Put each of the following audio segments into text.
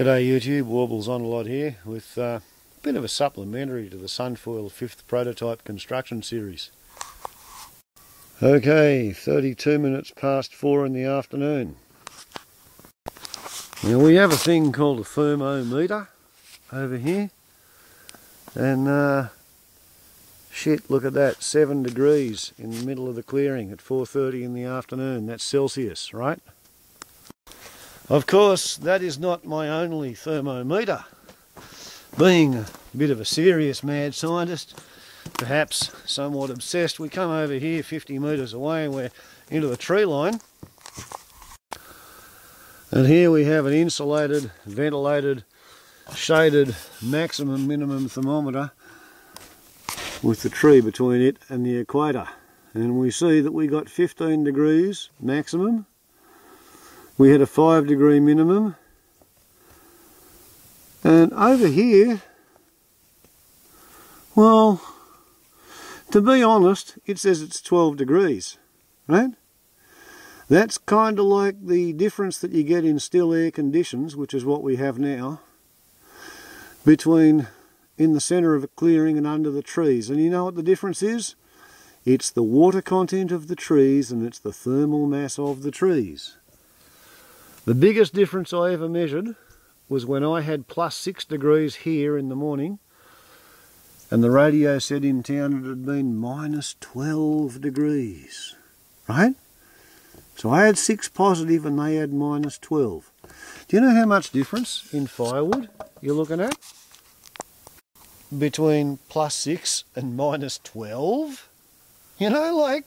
G'day YouTube, Warbles on a lot here with a bit of a supplementary to the SunFoil 5th prototype construction series. Okay, 32 minutes past 4 in the afternoon. Now we have a thing called a thermometer over here, and shit, look at that, 7 degrees in the middle of the clearing at 4:30 in the afternoon. That's Celsius, right? Of course, that is not my only thermometer. Being a bit of a serious mad scientist, perhaps somewhat obsessed, we come over here 50 metres away and we're into the tree line. And here we have an insulated, ventilated, shaded maximum minimum thermometer with the tree between it and the equator. And we see that we got 15 degrees maximum. We had a 5 degree minimum, and over here, well, to be honest, it says it's 12 degrees, right? That's kind of like the difference that you get in still air conditions, which is what we have now, between in the centre of a clearing and under the trees. And you know what the difference is? It's the water content of the trees and it's the thermal mass of the trees. The biggest difference I ever measured was when I had +6 degrees here in the morning, and the radio said in town it had been -12 degrees, right? So I had 6 positive and they had -12. Do you know how much difference in firewood you're looking at between +6 and -12? You know, like,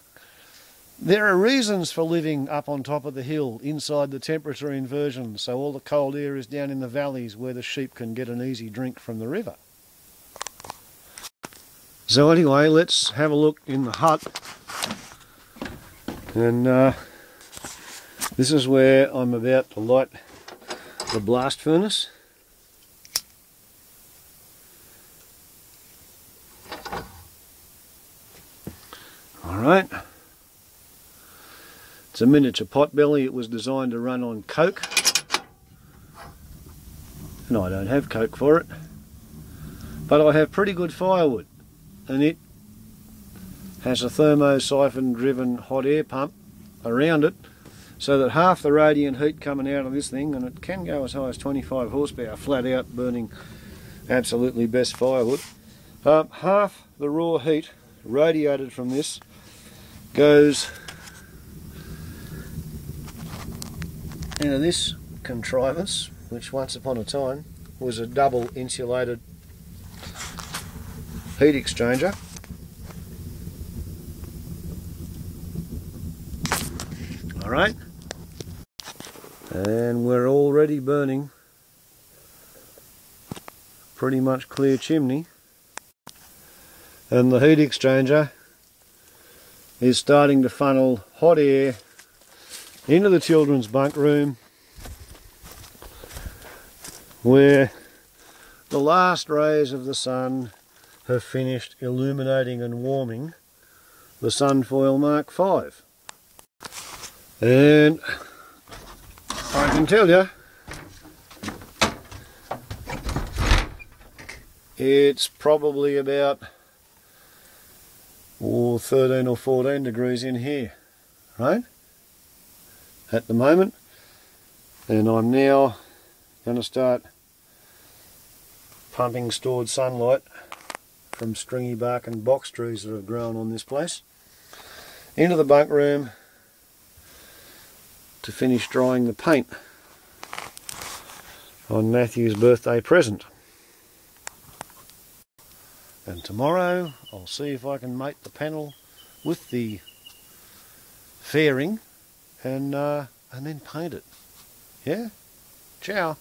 there are reasons for living up on top of the hill, inside the temperature inversion, so all the cold air is down in the valleys where the sheep can get an easy drink from the river. So anyway, let's have a look in the hut. And this is where I'm about to light the blast furnace. Alright. It's a miniature Potbelly. It was designed to run on coke, and I don't have coke for it, but I have pretty good firewood, and it has a Thermosyphon driven hot air pump around it, so that half the radiant heat coming out of this thing, and it can go as high as 25 horsepower flat out, burning absolutely best firewood, half the raw heat radiated from this goes into this contrivance, which once upon a time was a double insulated heat exchanger. Alright, and we're already burning pretty much clear chimney, and the heat exchanger is starting to funnel hot air into the children's bunk room, where the last rays of the sun have finished illuminating and warming the SunFoil Mark V. And I can tell you, it's probably about 13 or 14 degrees in here, right? At the moment, and I'm now going to start pumping stored sunlight from stringybark and box trees that have grown on this place into the bunk room to finish drying the paint on Matthew's birthday present. And tomorrow I'll see if I can mate the panel with the fairing and then paint it. Yeah? Ciao.